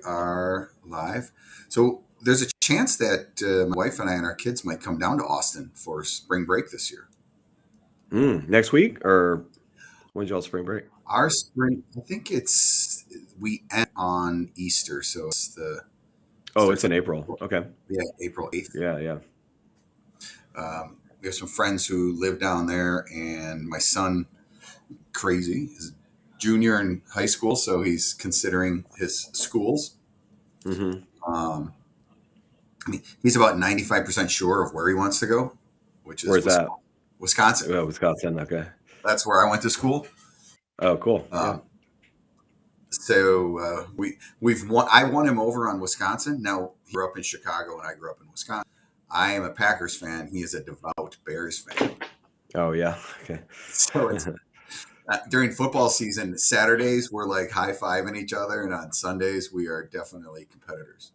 Are live. So there's a chance that my wife and I and our kids might come down to Austin for spring break this year. Next week or when's y'all spring break? Our spring, I think we end on Easter, so it's the Oh, it's starts in on April. Okay. April 8th. Yeah, yeah. We have some friends who live down there, and my son, crazy, is junior in high school, so he's considering his schools. Mm-hmm. Um, I mean, he's about 95% sure of where he wants to go, which is Where's that? Wisconsin. Oh, Wisconsin. Okay. That's where I went to school. Oh, cool. Yeah. Um, I won him over on Wisconsin. Now he grew up in Chicago and I grew up in Wisconsin. I am a Packers fan. He is a devout Bears fan. Oh, yeah. Okay. So it's during football season. Saturdays we're like high fiving each other, and on Sundays we are definitely competitors.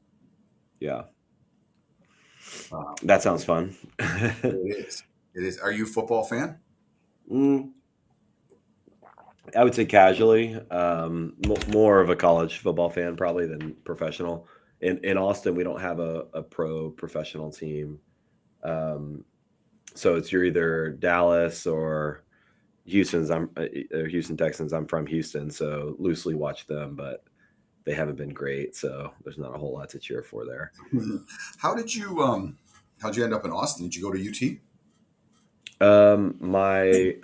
Yeah. Um, That sounds fun. it is. It is. Are you a football fan? Mm, I would say casually, more of a college football fan probably than professional. In Austin, we don't have a pro professional team. Um, so it's you're either Dallas or Houston Texans. I'm from Houston, so loosely watch them, but they haven't been great, so there's not a whole lot to cheer for there. How did you how'd you end up in Austin? Did you go to UT? My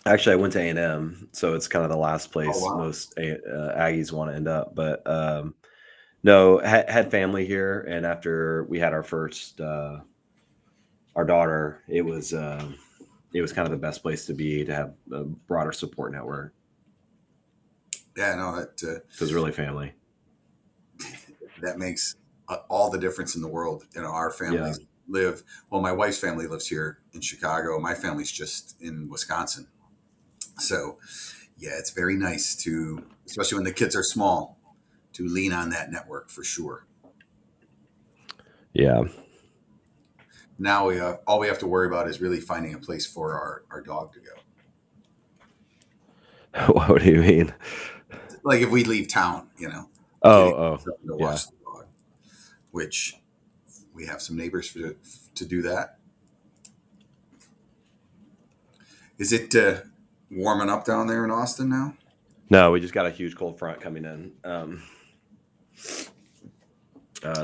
Actually, I went to A&M, so it's kind of the last Oh place wow. most Aggies want to end up. But no, had family here, and after we had our daughter, it was kind of the best place to be to have a broader support network Yeah, no, that because really family. that makes all the difference in the world. Our Yeah. families live. Well, my wife's family lives here in Chicago. My family's just in Wisconsin. So, yeah, it's very nice to, especially when the kids are small, to lean on that network for sure. Yeah. Now all we have to worry about is really finding a place for our dog to go. What do you mean? Like if we leave town, Oh, getting oh, something to yeah. watch the dog, which we have some neighbors to do that. Is it warming up down there in Austin now? No, we just got a huge cold front coming in.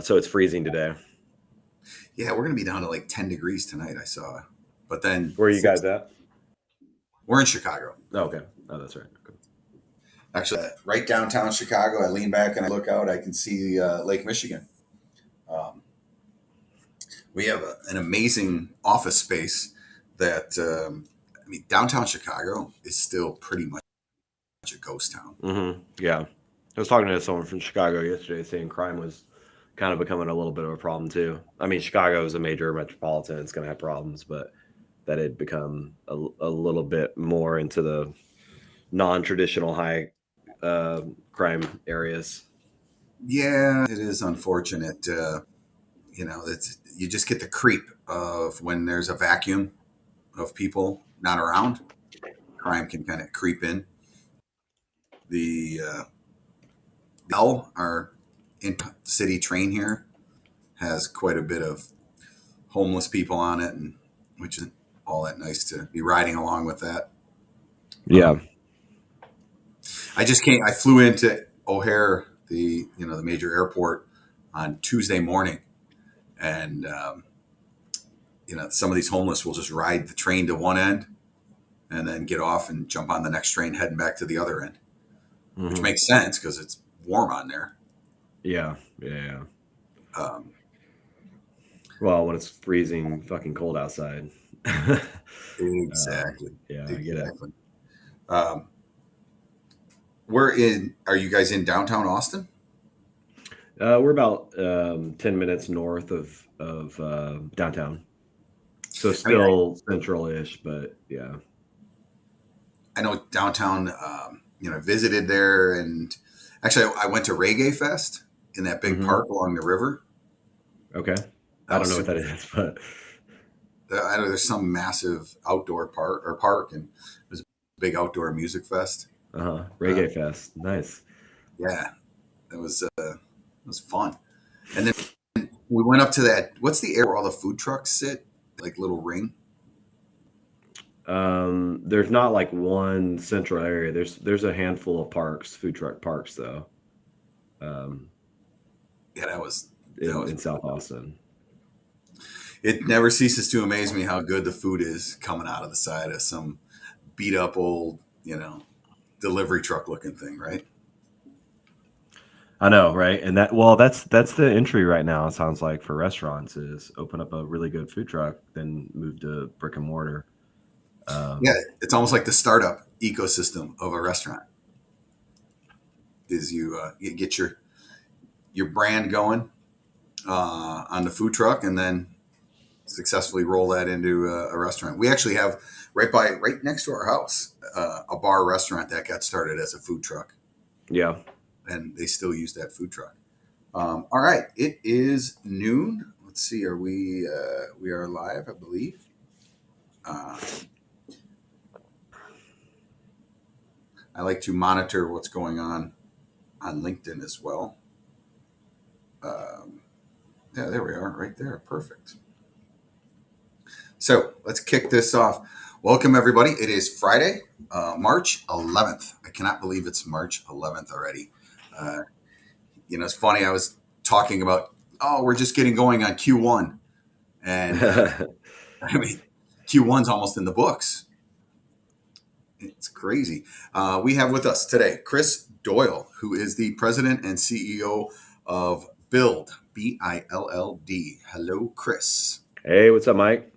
So it's freezing today. Yeah, we're gonna be down to like 10 degrees tonight. I saw, but then Where are you guys at? we're in Chicago. Oh, okay. Oh, that's right. Okay. Actually, right downtown Chicago. I lean back and I look out. I can see Lake Michigan. Um, we have an amazing office space that I mean, downtown Chicago is still pretty much a ghost town. Yeah. I was talking to someone from Chicago yesterday saying crime was kind of becoming a little bit of a problem too. I mean, Chicago is a major metropolitan; it's going to have problems, but that had become a little bit more into the non-traditional high crime areas. Yeah, it is unfortunate. It's, you just get the creep of when there's a vacuum of people not around. Crime can kind of creep in. The L, our in city train here, has quite a bit of homeless people on it, and which is all that nice to be riding along with that. Yeah. Um, I just came. I flew into O'Hare, the major airport, on Tuesday morning, and some of these homeless will just ride the train to one end and then get off and jump on the next train heading back to the other end, which Hmm. makes sense because it's warm on there. Yeah. Yeah. Um, Well, when it's freezing fucking cold outside. exactly, Yeah, I get it. exactly. Um, we're in. Are you guys in downtown Austin? We're about 10 minutes north of downtown, so I mean, still central-ish, but yeah. I know downtown. I visited there, and actually, I went to Reggae Fest in that big Hmm. park along the river. Okay, I That don't was know what super that fun. is, but I know there's some massive outdoor park, and there's a big outdoor music fest. uh-huh. Uh, Reggae Fest, nice. yeah, was fun. And then we went up to that. What's the area where all the food trucks sit? Like little ring. There's not like one central area. There's a handful of parks, food truck parks though. Um, Yeah, that was in South Austin. It never ceases to amaze me how good the food is coming out of the side of some beat up old, delivery truck looking thing, right? I know, right? And that's the entry right now. It sounds like for restaurants is open up a really good food truck, then move to brick and mortar. Yeah, it's almost like the startup ecosystem of a restaurant. Is you get your brand going on the food truck, and then successfully roll that into a restaurant. We actually have right next to our house a bar restaurant that got started as a food truck. Yeah. And they still use that food truck. All right, it is noon. Let's see, we are live, I believe. I like to monitor what's going on LinkedIn as well. Yeah, there we are, right there. Perfect. So let's kick this off. Welcome, everybody. It is Friday, March 11th. I cannot believe it's March 11th already. It's funny. I was talking about, we're just getting going on Q1. And I mean, Q1's almost in the books. It's crazy. We have with us today Chris Doyle, who is the president and CEO of Build, Bill. Hello, Chris. Hey, what's up, Mike?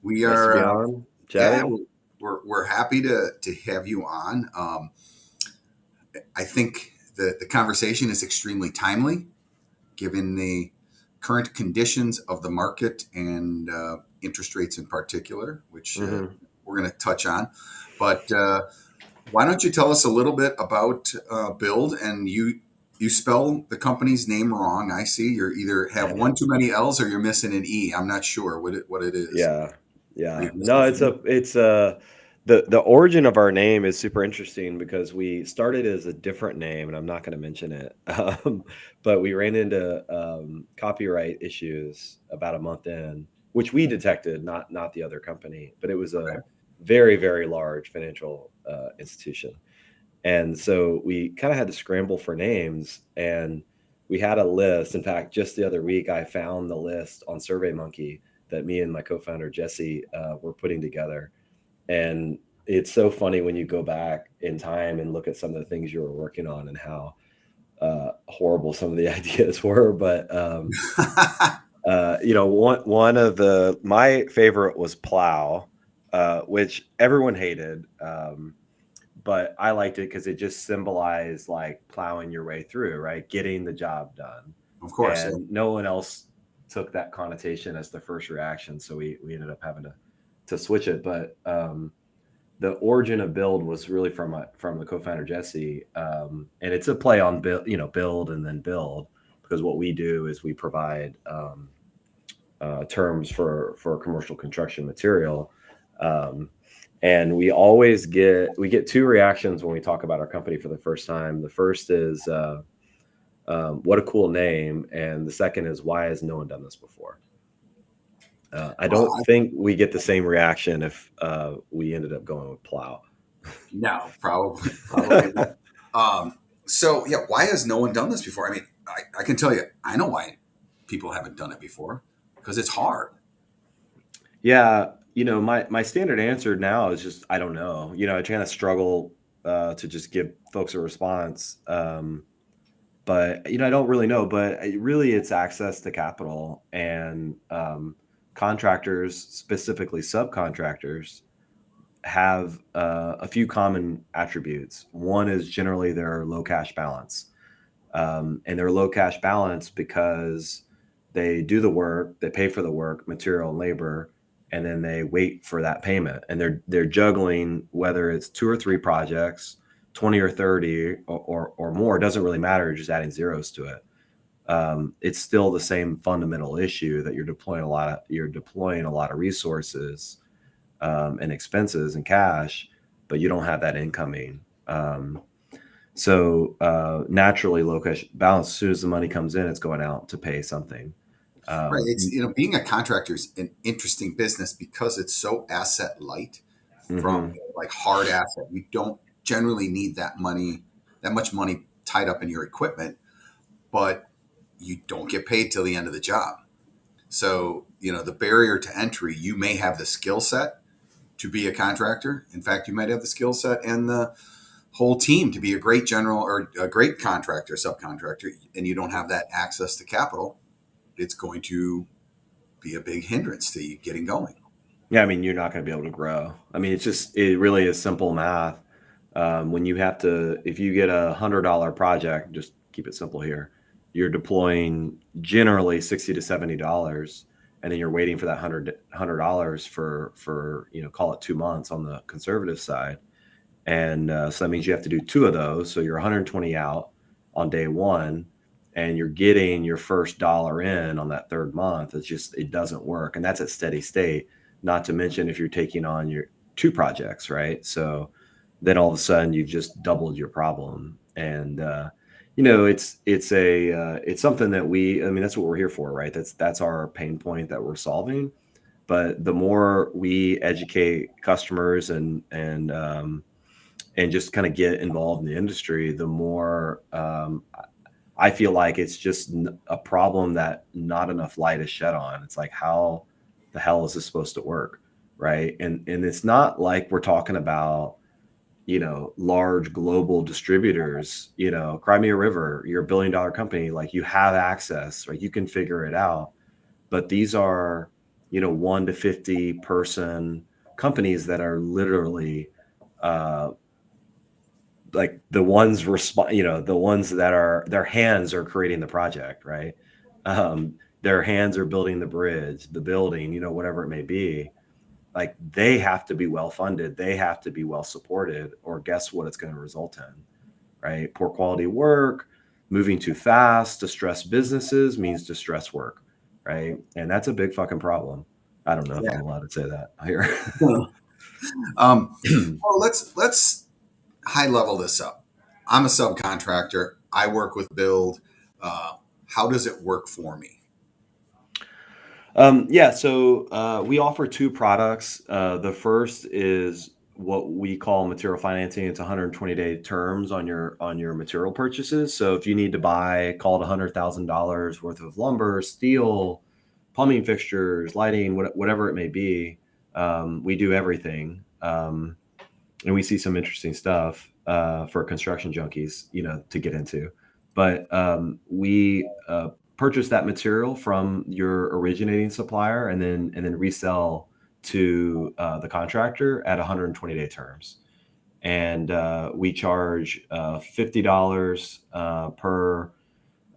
We nice are to be on, chatting. Yeah, we're happy to have you on. I think the conversation is extremely timely, given the current conditions of the market and interest rates in particular, which we're going to touch on. But why don't you tell us a little bit about Build? And you spell the company's name wrong. I see you either have one too many L's or you're missing an E. I'm not sure what it is. Yeah. No, the origin of our name is super interesting because we started as a different name, and I'm not going to mention it. But we ran into copyright issues about a month in, which we detected, not the other company, but it was a very, very large financial institution. And so we kind of had to scramble for names, and we had a list. In fact, just the other week, I found the list on SurveyMonkey that me and my co-founder Jesse were putting together. And it's so funny when you go back in time and look at some of the things you were working on and how horrible some of the ideas were. But one of my favorite was plow, which everyone hated. But I liked it because it just symbolized like plowing your way through, right? Getting the job done. Of course. And no one else took that connotation as the first reaction. So we ended up having to switch it. But the origin of Build was really from the co-founder, Jesse. And it's a play on build and then build, because what we do is we provide terms for commercial construction material. And we get two reactions when we talk about our company for the first time. The first is, what a cool name. And the second is, why has no one done this before? I don't think we get the same reaction if we ended up going with plow. No, probably not. So yeah, why has no one done this before? I mean, I can tell you, I know why people haven't done it before, because it's hard. Yeah. My standard answer now is just, I don't know. I kind of struggle to just give folks a response. But, I don't really know. But it's access to capital, and contractors, specifically subcontractors, have a few common attributes. One is generally their low cash balance. And their low cash balance because they do the work, they pay for the work, material and labor, and then they wait for that payment. And they're juggling whether it's 2 or 3 projects, 20 or 30 or more. It doesn't really matter, just adding zeros to it. It's still the same fundamental issue that you're deploying a lot of resources and expenses and cash, but you don't have that incoming. So naturally, low cash balance, as soon as the money comes in, it's going out to pay something. Right. Um, It's, being a contractor is an interesting business because it's so asset light from mhm. like hard asset. You don't generally need that much money tied up in your equipment, but you don't get paid till the end of the job. So, the barrier to entry, you may have the skill set to be a contractor. In fact, you might have the skill set and the whole team to be a great general or a great contractor, subcontractor, and you don't have that access to capital. It's going to be a big hindrance to you getting going. Yeah, I mean, you're not going to be able to grow. I mean, it really is simple math. When you have to, if you get $100 project, just keep it simple here, you're deploying generally 60 to $70, and then you're waiting for that $100 for call it 2 months on the conservative side. And so that means you have to do two of those. So you're 120 out on day one, and you're getting your first dollar in on that third month. It doesn't work. And that's at steady state, not to mention if you're taking on your two projects, right? So then all of a sudden you've just doubled your problem. And, it's something that I mean, that's what we're here for, right? That's our pain point that we're solving. But the more we educate customers and just kind of get involved in the industry, the more I feel like it's just a problem that not enough light is shed on. It's like, how the hell is this supposed to work, right? And it's not like we're talking about large global distributors. Crimea River, you're $1 billion company, like you have access, right? You can figure it out. But these are 1 to 50 person companies that are literally uh, like the ones the ones that are their hands are creating the project, right? Their hands are building the bridge, the building, whatever it may be. Like, they have to be well funded, they have to be well supported, or guess what it's going to result in, right? Poor quality work, moving too fast. Distressed businesses means distressed work, right? And that's a big fucking problem. I don't know if I'm Yeah. allowed to say that here. Well, let's high level this up. I'm a subcontractor. I work with build. How does it work for me? Yeah, so we offer two products. The first is what we call material financing. It's 120-day terms on your material purchases. So if you need to buy, call it $100,000 worth of lumber, steel, plumbing fixtures, lighting, whatever it may be, we do everything. And we see some interesting stuff for construction junkies, to get into. But we purchase that material from your originating supplier, and then resell to the contractor at 120-day terms. And we charge $50 per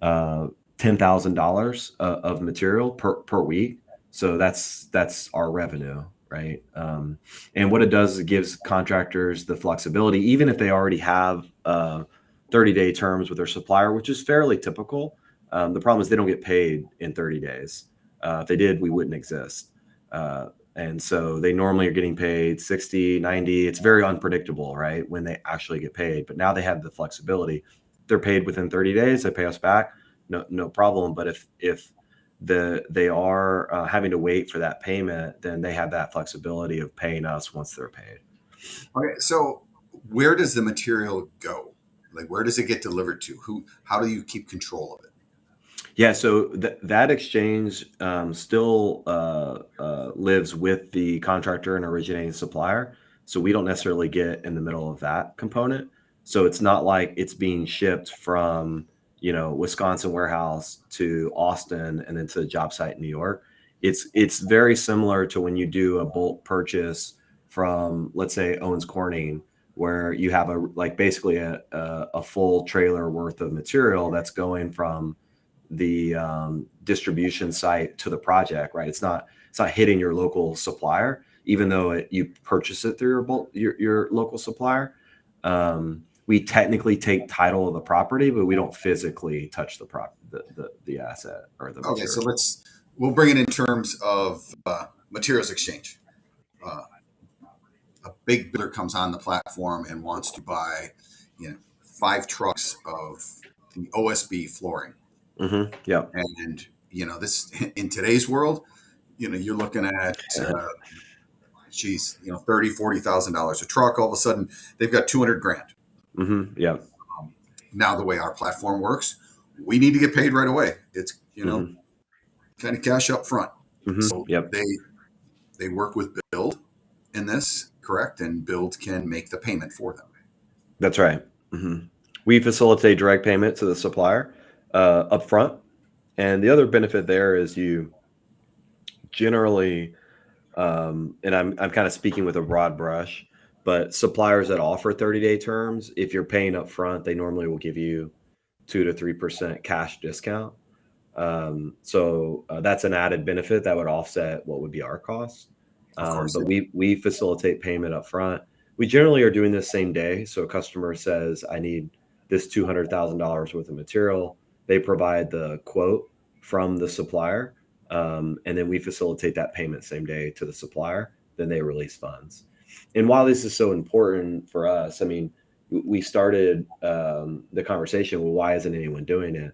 uh, $10,000 of material per week. So that's our revenue, right? And what it does is it gives contractors the flexibility, even if they already have 30-day terms with their supplier, which is fairly typical. The problem is they don't get paid in 30 days. If they did, we wouldn't exist. And so they normally are getting paid 60, 90. It's very unpredictable, right, when they actually get paid. But now they have the flexibility. They're paid within 30 days, they pay us back, no problem. But if they are having to wait for that payment, then they have that flexibility of paying us once they're paid. Okay, so where does the material go? Like, where does it get delivered to? How do you keep control of it? Yeah, so that exchange still lives with the contractor and originating supplier. So we don't necessarily get in the middle of that component. So it's not like it's being shipped from Wisconsin warehouse to Austin and then to the job site in New York. It's very similar to when you do a bulk purchase from, let's say, Owens Corning, where you have basically a full trailer worth of material that's going from the distribution site to the project, right? It's not hitting your local supplier, even though you purchase it through your local supplier. We technically take title of the property, but we don't physically touch the asset or the Okay, so material. we'll bring it in terms of materials exchange. A big builder comes on the platform and wants to buy, you know, 5 trucks of the OSB flooring. Yeah. And, this in today's world, you're looking at, geez, $30,000, $40,000 a truck. All of a sudden, they've got 200 grand. Yeah. Now, the way our platform works, we need to get paid right away. It's, kind of cash up front. So Yep. they work with Build in this, correct? And Build can make the payment for them. That's right. We facilitate direct payment to the supplier up front. And the other benefit there is you generally, and I'm kind of speaking with a broad brush, but suppliers that offer 30-day terms, if you're paying up front, they normally will give you 2 to 3% cash discount. So that's an added benefit that would offset what would be our costs. Of course. But we facilitate payment up front. We generally are doing this same day. So a customer says, I need this $200,000 worth of material. They provide the quote from the supplier. And then we facilitate that payment same day to the supplier. Then they release funds. And while this is so important for us, I mean, we started the conversation, well, why isn't anyone doing it?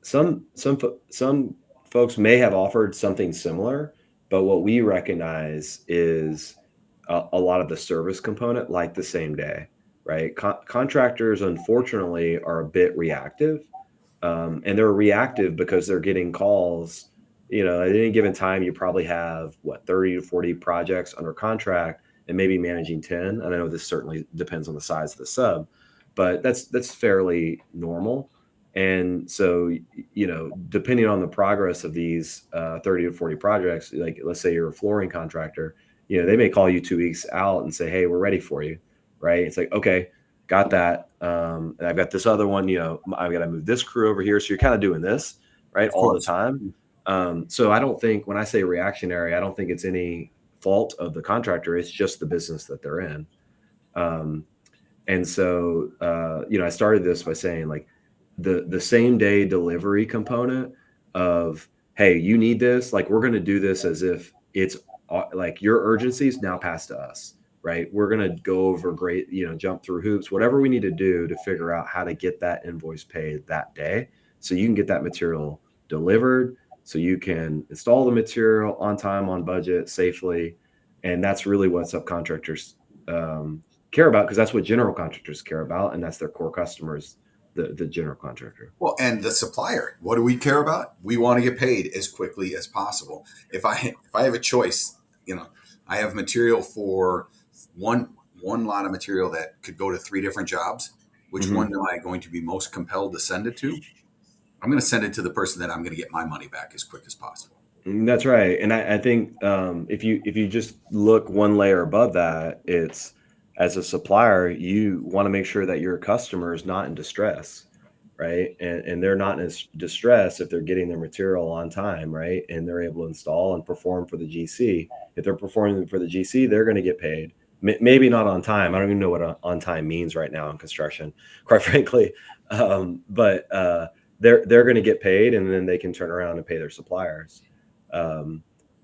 Some folks may have offered something similar, but what we recognize is a lot of the service component, like the same day, right? Contractors, unfortunately, are a bit reactive, and they're reactive because they're getting calls. At any given time, you probably have 30 to 40 projects under contract, and maybe managing 10. And I know this certainly depends on the size of the sub, but that's fairly normal. And so, depending on the progress of these 30 to 40 projects, like let's say you're a flooring contractor, they may call you 2 weeks out and say, hey, we're ready for you, right? It's like, okay, got that. And I've got this other one, I've got to move this crew over here. So you're kind of doing this, right, all the time. So I don't think, when I say reactionary, I don't think it's any fault of the contractor. It's just the business that they're in. And so, I started this by saying, like, the same day delivery component of, hey, you need this, like, we're going to do this as if it's like your urgency is now passed to us, right? We're going to go over great, jump through hoops, whatever we need to do to figure out how to get that invoice paid that day, so you can get that material delivered, so you can install the material on time, on budget, safely. And that's really what subcontractors care about, because that's what general contractors care about, and that's their core customers, the general contractor. Well, and the supplier, what do we care about? We want to get paid as quickly as possible. If I have a choice, I have material for one lot of material that could go to 3 different jobs. Which one am I going to be most compelled to send it to? I'm going to send it to the person that I'm going to get my money back as quick as possible. That's right. And I think if you just look one layer above that, it's, as a supplier, you want to make sure that your customer is not in distress, right? And they're not in distress if they're getting their material on time, right? And they're able to install and perform for the GC. If they're performing for the GC, they're going to get paid. Maybe not on time. I don't even know what on time means right now in construction, quite frankly. But they're going to get paid, and then they can turn around and pay their suppliers.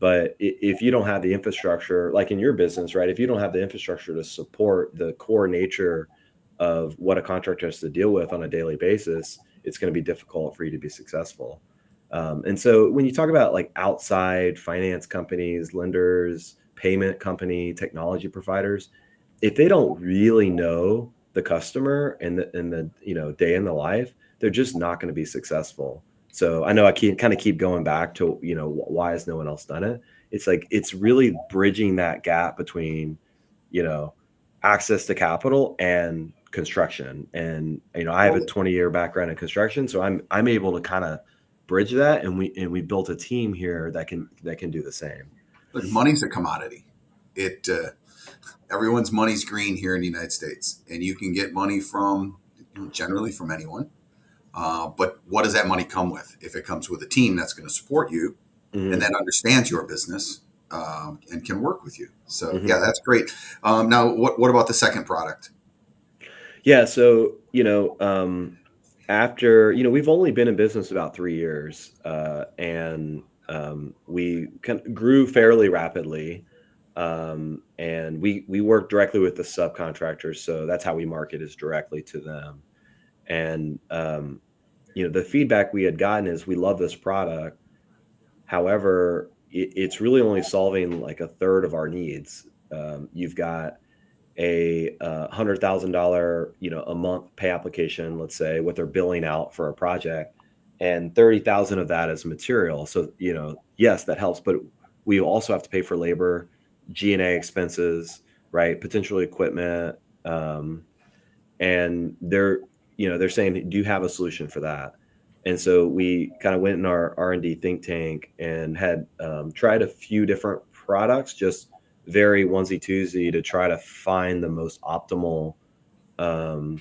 But if you don't have the infrastructure, like in your business, right? If you don't have the infrastructure to support the core nature of what a contractor has to deal with on a daily basis, it's going to be difficult for you to be successful. And so when you talk about like outside finance companies, lenders, payment company, technology providers, if they don't really know the customer and the day in the life, they're just not going to be successful. So I know I keep going back to, why has no one else done it? It's like, it's really bridging that gap between, access to capital and construction. And, I have a 20-year background in construction, so I'm able to kind of bridge that. And we built a team here that can do the same. Look, money's a commodity. Everyone's money's green here in the United States, and you can get money generally from anyone. But what does that money come with? If it comes with a team that's going to support you and that understands your business and can work with you. So, yeah, that's great. Now, what about the second product? Yeah. So, after, we've only been in business about 3 years, and we grew fairly rapidly. And we work directly with the subcontractors, so that's how we market, is directly to them. And the feedback we had gotten is, we love this product. However, it's really only solving like a third of our needs. You've got a $100,000 a month pay application, let's say, what they're billing out for a project, and 30,000 of that is material. So yes, that helps, but we also have to pay for labor, G&A expenses, right? Potential equipment, and they're saying, do you have a solution for that? And so we kind of went in our R&D think tank and had tried a few different products, just very onesie twosie, to try to find the most optimal um,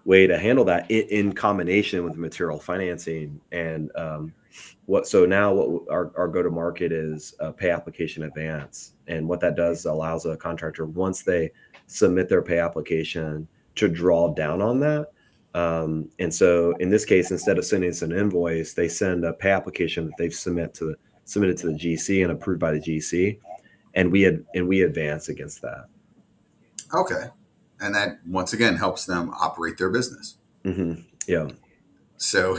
way to handle that in combination with material financing. And so now what our go to market is a pay application advance. And what that does, allows a contractor, once they submit their pay application, to draw down on that. And so in this case, instead of sending us an invoice, they send a pay application that they've submitted to the GC and approved by the GC, and we advance against that. Okay. And that once again helps them operate their business. Yeah. So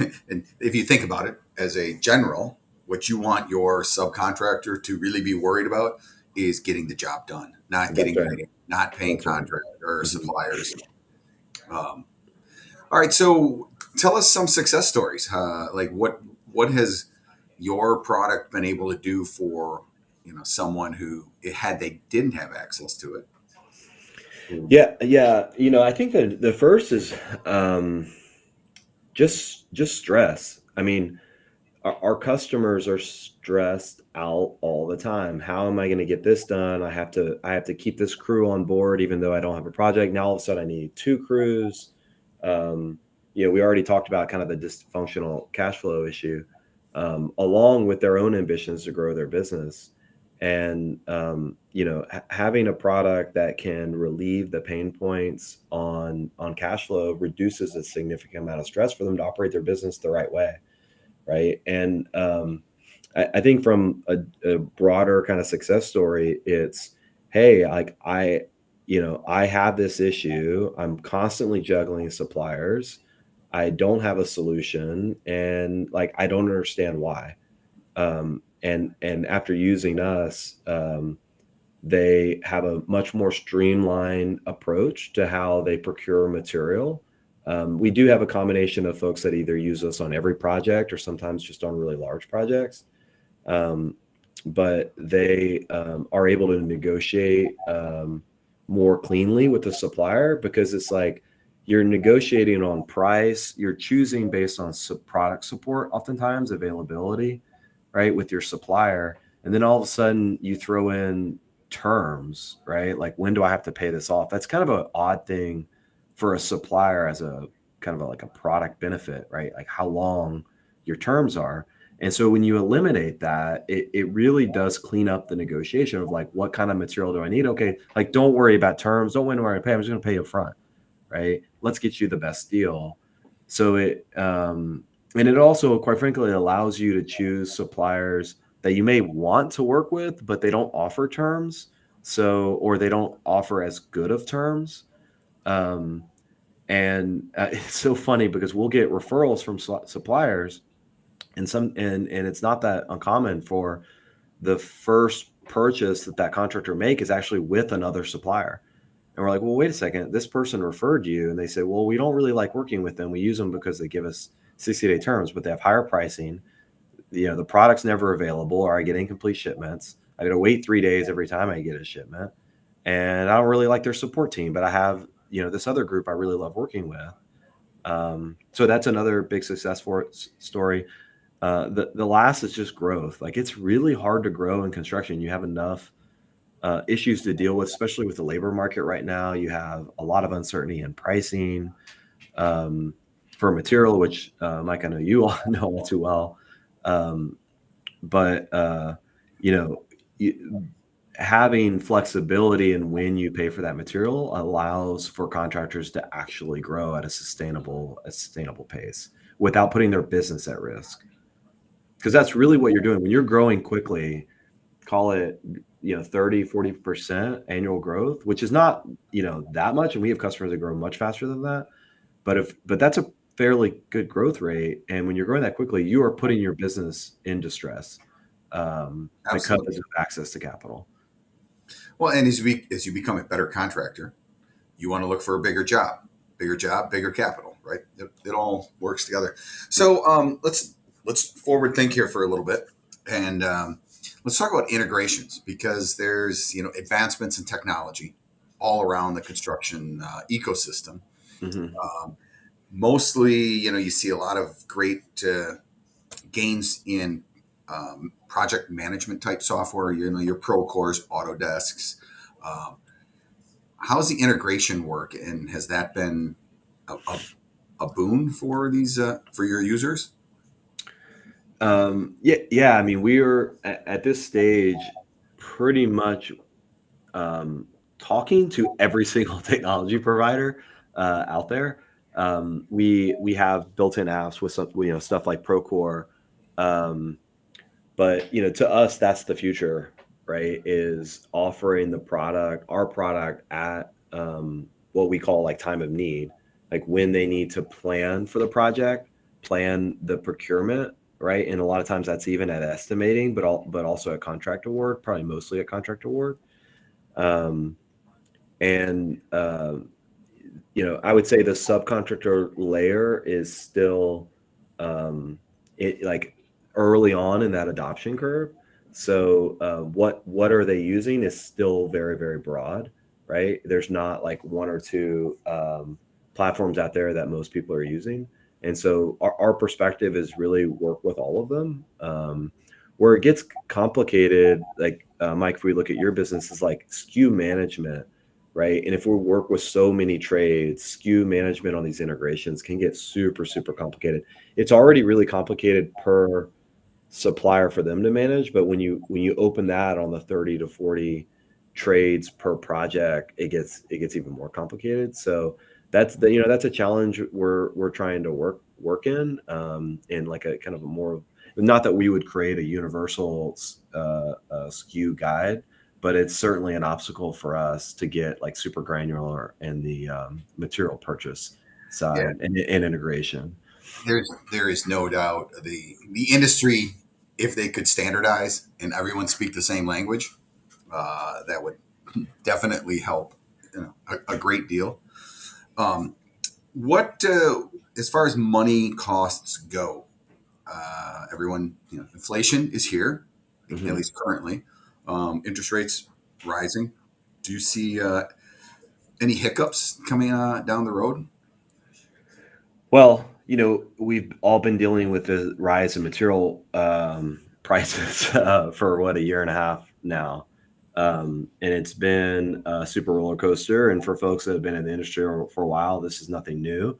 if you think about it as a general, what you want your subcontractor to really be worried about is getting the job done, not That's getting right. paid, not paying That's right. contract or Mhm. suppliers. All right. So tell us some success stories. Like what has your product been able to do for someone who they didn't have access to it? Yeah. I think that the first is um, just stress. I mean, our customers are stressed out all the time. How am I going to get this done? I have to keep this crew on board, even though I don't have a project. Now all of a sudden I need two crews. Um, we already talked about kind of the dysfunctional cash flow issue, along with their own ambitions to grow their business. And having a product that can relieve the pain points on cash flow reduces a significant amount of stress for them to operate their business the right way, right? And I think from a broader kind of success story, it's, hey, like I have this issue. I'm constantly juggling suppliers. I don't have a solution, and like I don't understand why. And after using us, they have a much more streamlined approach to how they procure material. We do have a combination of folks that either use us on every project or sometimes just on really large projects. Um, but they are able to negotiate more cleanly with the supplier, because it's like you're negotiating on price, you're choosing based on product support, oftentimes availability, right, with your supplier. And then all of a sudden you throw in terms, right? Like, when do I have to pay this off? That's kind of an odd thing for a supplier as a kind of like a product benefit, right? Like how long your terms are. And so when you eliminate that, it really does clean up the negotiation of like, what kind of material do I need? Okay, like don't worry about terms, don't worry about pay. I'm just going to pay you up front, right? Let's get you the best deal. So and it also, quite frankly, allows you to choose suppliers that you may want to work with, but they don't offer terms. So, or they don't offer as good of terms. Um, and it's so funny because we'll get referrals from suppliers, and it's not that uncommon for the first purchase that contractor make is actually with another supplier. And we're like, well, wait a second, this person referred you. And they say, well, we don't really like working with them. We use them because they give us 60-day terms, but they have higher pricing. The product's never available, or I get incomplete shipments. I got to wait 3 days every time I get a shipment. And I don't really like their support team, but I have, this other group I really love working with. So that's another big success story. The last is just growth. Like, it's really hard to grow in construction. You have enough issues to deal with, especially with the labor market right now. You have a lot of uncertainty in pricing um, for material, which Mike, I know you all know all too well. Um, but you know, having flexibility in when you pay for that material allows for contractors to actually grow at a sustainable pace without putting their business at risk. Because that's really what you're doing when you're growing quickly. call it, 30-40% annual growth, which is not, that much. And we have customers that grow much faster than that. But that's a fairly good growth rate. And when you're growing that quickly, you are putting your business in distress, because Absolutely. of access to capital. Well, and as you become a better contractor, you want to look for a bigger job, bigger capital, right? It all works together. So let's forward think here for a little bit, and let's talk about integrations, because there's advancements in technology all around the construction ecosystem. Hmm. Um, Mostly, you see a lot of great gains in project management type software. Your Procores, Autodesks. Um, how's the integration work, and has that been a boon for these for your users? Yeah, yeah. I mean, we are at this stage pretty much, um, talking to every single technology provider out there. We have built-in apps with some, stuff like Procore. Um, but to us, that's the future, right? Is offering our product at, what we call like time of need, like when they need to plan for the project, plan the procurement, right? And a lot of times that's even at estimating, but also at contract award, probably mostly at contract award. Um, and I would say the subcontractor layer is still, um, it like early on in that adoption curve. So what are they using is still very, very broad, right? There's not like one or two, platforms out there that most people are using. And so our perspective is really work with all of them. Where it gets complicated, like, Mike, if we look at your business, is like SKU management, right? And if we work with so many trades, SKU management on these integrations can get super, super complicated. It's already really complicated per supplier for them to manage, but when you open that on the 30 to 40 trades per project, it gets even more complicated. So that's a challenge we're trying to work in like a kind of a more, not that we would create a universal SKU guide, but it's certainly an obstacle for us to get like super granular in the, material purchase Yeah, side and integration. there is no doubt the industry, if they could standardize and everyone speak the same language, that would definitely help, a great deal. Um, what as far as money costs go, everyone, inflation is here, at Mhm. least currently. Interest rates rising. Do you see any hiccups coming down the road? Well, we've all been dealing with the rise in material, prices for what, a year and a half now. And it's been a super roller coaster. And for folks that have been in the industry for a while, this is nothing new.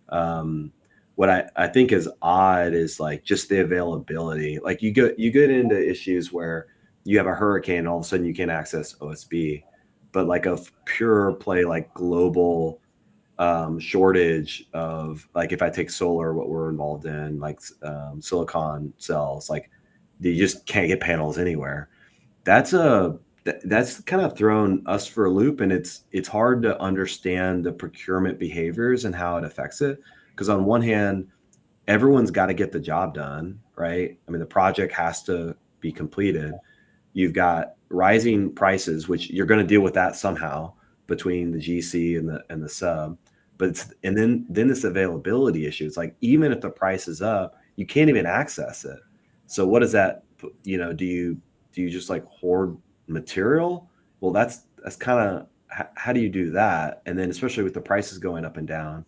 What I think is odd is like just the availability. Like you get into issues where you have a hurricane and all of a sudden you can't access OSB, but like a pure play like global, shortage of, like, if I take solar, what we're involved in, like, silicon cells, like you just can't get panels anywhere. That's kind of thrown us for a loop, and it's hard to understand the procurement behaviors and how it affects it. Because on one hand, everyone's got to get the job done, right? I mean, the project has to be completed. You've got rising prices, which you're going to deal with that somehow between the GC and the sub. But and then this availability issue. It's like even if the price is up, you can't even access it. So what does that? Do you just like hoard material? Well, that's kind of, how do you do that? And then especially with the prices going up and down.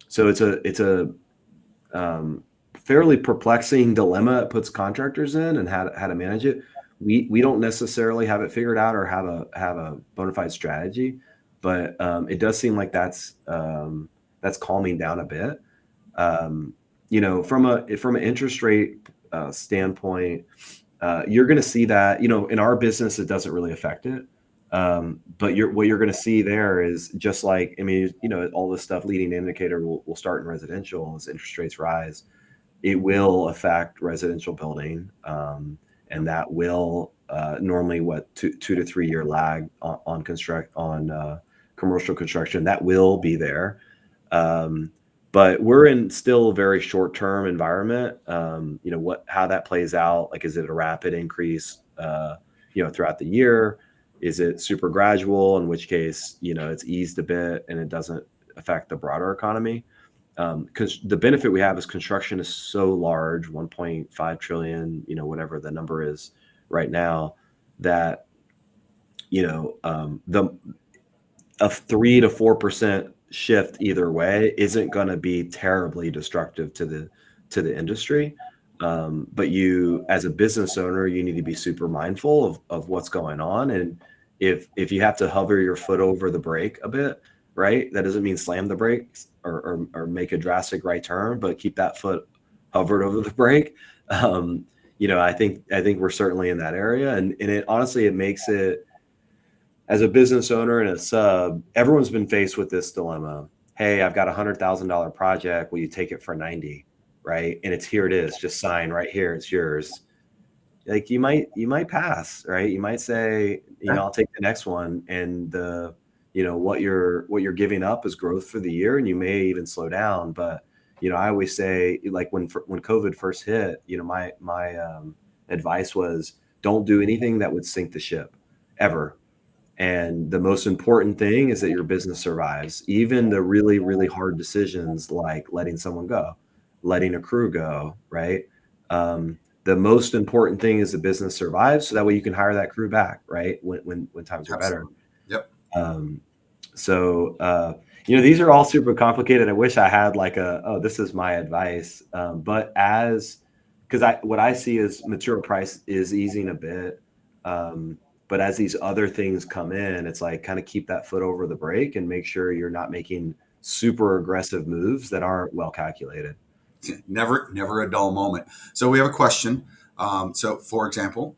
So it's a um, fairly perplexing dilemma it puts contractors in, and how to manage it. We don't necessarily have it figured out or have a bona fide strategy, but it does seem like that's calming down a bit. From an interest rate standpoint, you're going to see that, in our business it doesn't really affect it. But what you're going to see there is just like, I mean, all this stuff, leading indicator will start in residential as interest rates rise. It will affect residential building, and that will normally what 2 to 3 year lag on commercial construction. That will be there. Um, but we're in still a very short term environment. How that plays out, like, is it a rapid increase, throughout the year? Is it super gradual, in which case, it's eased a bit and it doesn't affect the broader economy? Because the benefit we have is construction is so large, 1.5 trillion, whatever the number is right now, that, the a 3 to 4% shift either way isn't going to be terribly destructive to the industry. But you, as a business owner, you need to be super mindful of what's going on. And if you have to hover your foot over the brake a bit, right? That doesn't mean slam the brakes or make a drastic right turn, but keep that foot hovered over the brake. I think we're certainly in that area, and it honestly, it makes it, as a business owner and a sub, everyone's been faced with this dilemma. Hey, I've got $100,000 project. Will you take it for 90? Right. And here it is. Just sign right here. It's yours. Like, you might pass, right? You might say, I'll take the next one. And what you're giving up is growth for the year, and you may even slow down. But, I always say, like, when COVID first hit, my advice was, don't do anything that would sink the ship ever. And the most important thing is that your business survives. Even the really, really hard decisions, like letting someone go, letting a crew go, right? The most important thing is the business survives, so that way you can hire that crew back, right? When times are better. Absolutely. Yep. Um, these are all super complicated. I wish I had like this is my advice. Because what I see is material price is easing a bit. But as these other things come in, it's like, kind of keep that foot over the brake and make sure you're not making super aggressive moves that aren't well calculated. Never a dull moment. So we have a question. So, for example,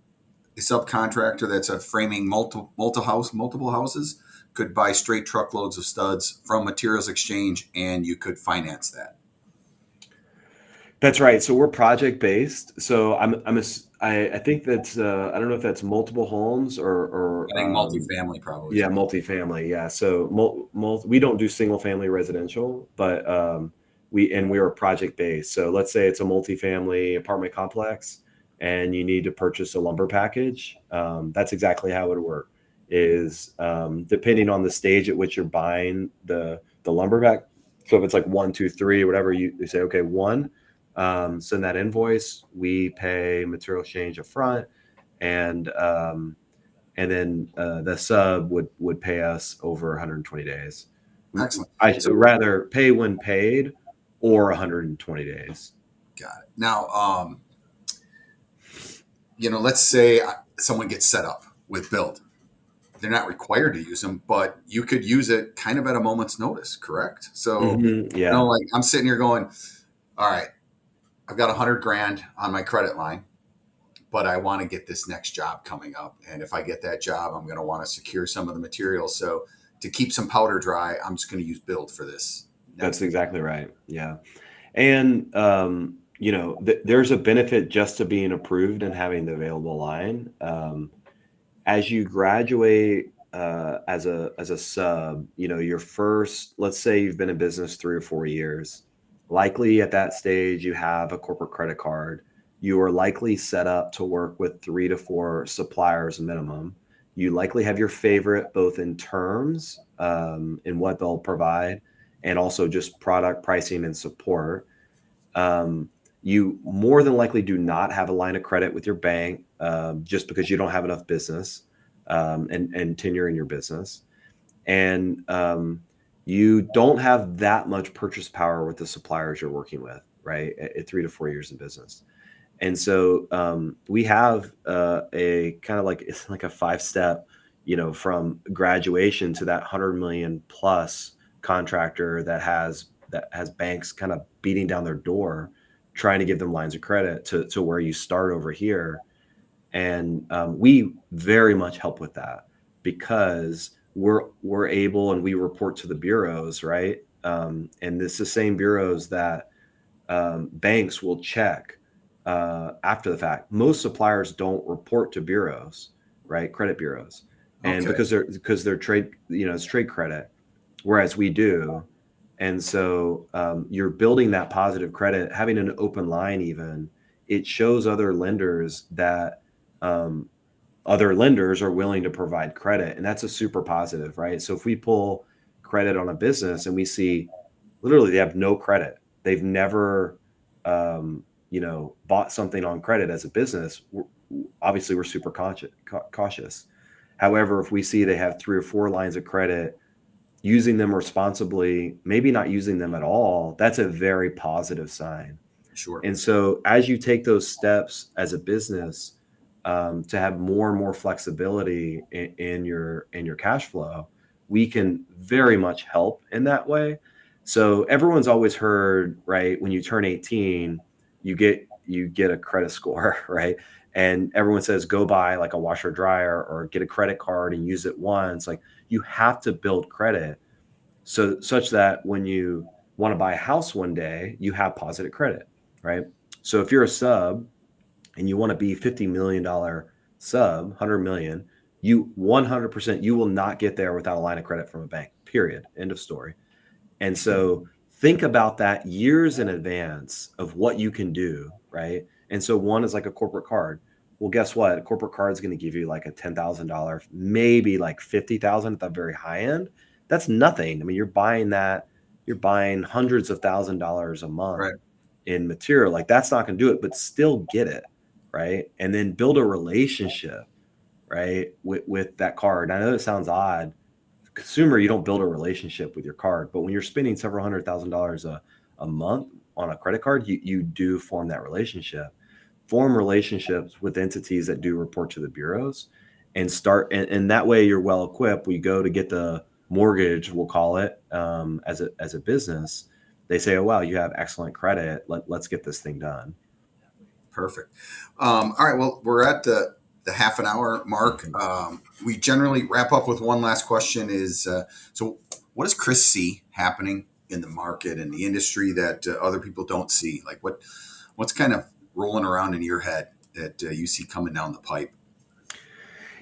a subcontractor that's framing multiple houses could buy straight truckloads of studs from Materials Exchange, and you could finance that. That's right. So we're project based. So I think that's I don't know if that's multiple homes or I think multifamily probably. yeah, multifamily. Yeah. So we don't do single family residential, but we are project based. So let's say it's a multifamily apartment complex, and you need to purchase a lumber package. That's exactly how it would work. Is depending on the stage at which you're buying the lumber pack. So if it's like 1, 2, 3, whatever, you say, okay, 1. Send that invoice. We pay material exchange up front, and then the sub would pay us over 120 days. Excellent. I rather pay when paid or 120 days. Got it. Now, let's say someone gets set up with Build. They're not required to use them, but you could use it kind of at a moment's notice, correct? So, Yeah. like, I'm sitting here going, all right, I've got $100,000 on my credit line, but I want to get this next job coming up. And if I get that job, I'm going to want to secure some of the materials. So to keep some powder dry, I'm just going to use Build for this. That's exactly right. Yeah. And, there's a benefit just to being approved and having the available line. As you graduate as a sub, your first, let's say you've been in business 3 or 4 years, likely at that stage you have a corporate credit card. You are likely set up to work with 3 to 4 suppliers minimum. You likely have your favorite, both in terms, in what they'll provide, and also just product pricing and support. You more than likely do not have a line of credit with your bank, just because you don't have enough business and tenure in your business. And you don't have that much purchase power with the suppliers you're working with, right? At 3 to 4 years in business. And so we have a kind of like, it's like a 5-step, from graduation to that 100 million plus contractor that has banks kind of beating down their door, trying to give them lines of credit to where you start over here. And we very much help with that, because we're able, and we report to the bureaus, right? And it's the same bureaus that banks will check after the fact. Most suppliers don't report to bureaus, right? Credit bureaus, and Okay. because they're trade, it's trade credit, whereas we do. And so you're building that positive credit, having an open line. Even it shows um, other lenders are willing to provide credit, and that's a super positive, right? So if we pull credit on a business and we see literally they have no credit, they've never bought something on credit as a business, obviously we're super cautious. However, if we see they have 3 or 4 lines of credit, using them responsibly, maybe not using them at all, that's a very positive sign. Sure. And so as you take those steps as a business, to have more and more flexibility in your cash flow, we can very much help in that way. So everyone's always heard, right, when you turn 18, you get a credit score, right? And everyone says go buy like a washer dryer or get a credit card and use it once. Like, you have to build credit so such that when you want to buy a house one day, you have positive credit, right? So if you're a sub and you want to be $50 million sub, 100 million, you 100%, you will not get there without a line of credit from a bank. Period. End of story. And so think about that years in advance of what you can do, right? And so one is like a corporate card. Well, guess what? A corporate card is going to give you like a $10,000, maybe like 50,000 at the very high end. That's nothing. I mean, you're buying hundreds of $1,000s a month Right. in material. Like, that's not going to do it, but still get it, right? And then build a relationship, right, with that card. I know it sounds odd. Consumer, you don't build a relationship with your card, but when you're spending several $100,000 a month on a credit card, you do form that relationship. Form relationships with entities that do report to the bureaus, and and that way you're well equipped. We go to get the mortgage, we'll call it, as a business. They say, oh wow, you have excellent credit, let's get this thing done. Perfect. All right. Well, we're at the half an hour mark. Mhm. We generally wrap up with one last question: Is so? What does Chris see happening in the market and the industry that other people don't see? Like what's kind of rolling around in your head that you see coming down the pipe?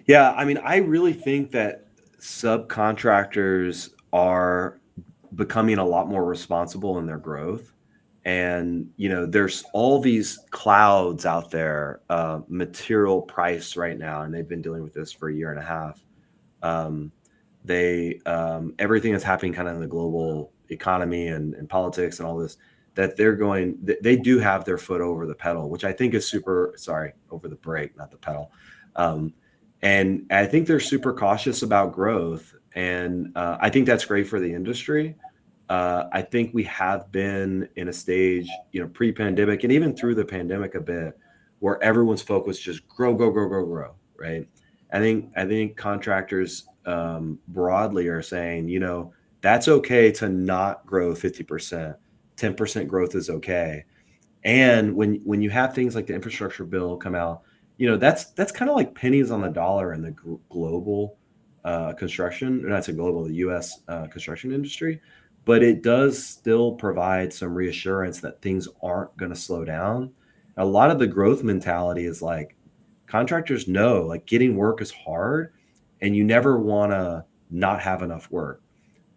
Yeah, I mean, I really think that subcontractors are becoming a lot more responsible in their growth. And, there's all these clouds out there, material price right now, and they've been dealing with this for a year and a half. Um, everything that's happening kind of in the global economy and politics and all this, that they do have their foot over the pedal, which I think is super, sorry, over the brake, not the pedal. Um, and I think they're super cautious about growth. And I think that's great for the industry. I think we have been in a stage, pre-pandemic and even through the pandemic a bit, where everyone's focus just grow, grow, grow, grow, grow, right? I think contractors broadly are saying, that's okay to not grow 50%. 10% growth is okay. And when you have things like the infrastructure bill come out, that's kind of like pennies on the dollar in the global construction, or not to global, the U.S. Construction industry, but it does still provide some reassurance that things aren't going to slow down. A lot of the growth mentality is like contractors know, like, getting work is hard, and you never want to not have enough work.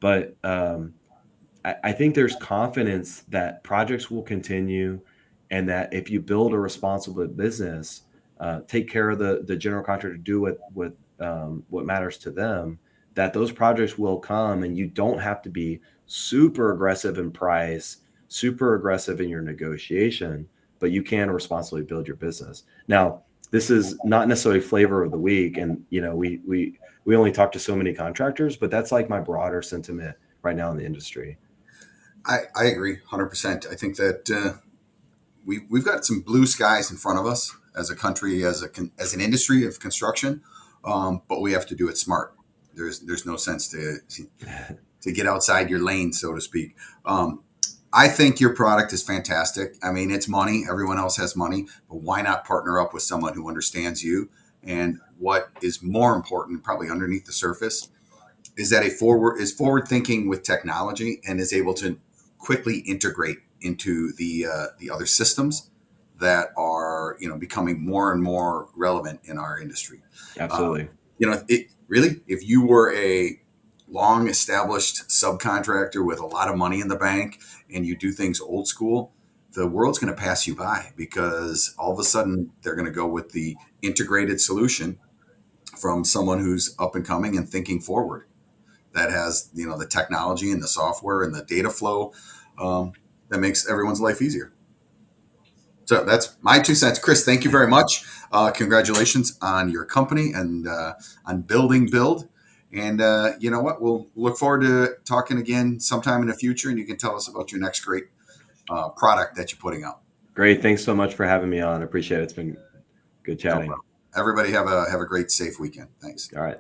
But I think there's confidence that projects will continue, and that if you build a responsible business, take care of the general contractor, do what matters to them, that those projects will come, and you don't have to be super aggressive in price, super aggressive in your negotiation, but you can responsibly build your business. Now, this is not necessarily flavor of the week, and we only talk to so many contractors, but that's like my broader sentiment right now in the industry. I agree 100%. I think that we've got some blue skies in front of us as a country, as an industry of construction, but we have to do it smart. There's no sense to get outside your lane, so to speak. I think your product is fantastic. I mean, it's money. Everyone else has money, but why not partner up with someone who understands you? And what is more important, probably underneath the surface, is that is forward thinking with technology and is able to quickly integrate into the other systems that are, becoming more and more relevant in our industry. Absolutely. It really, if you were a long established subcontractor with a lot of money in the bank and you do things old school, the world's going to pass you by, because all of a sudden they're going to go with the integrated solution from someone who's up and coming and thinking forward, that has, the technology and the software and the data flow, that makes everyone's life easier. So that's my 2 cents. Chris, thank you very much. Congratulations on your company and on building Build. And you know what? We'll look forward to talking again sometime in the future, and you can tell us about your next great product that you're putting out. Great. Thanks so much for having me on. I appreciate it. It's been good No chatting. problem. Everybody have a great, safe weekend. Thanks. All right.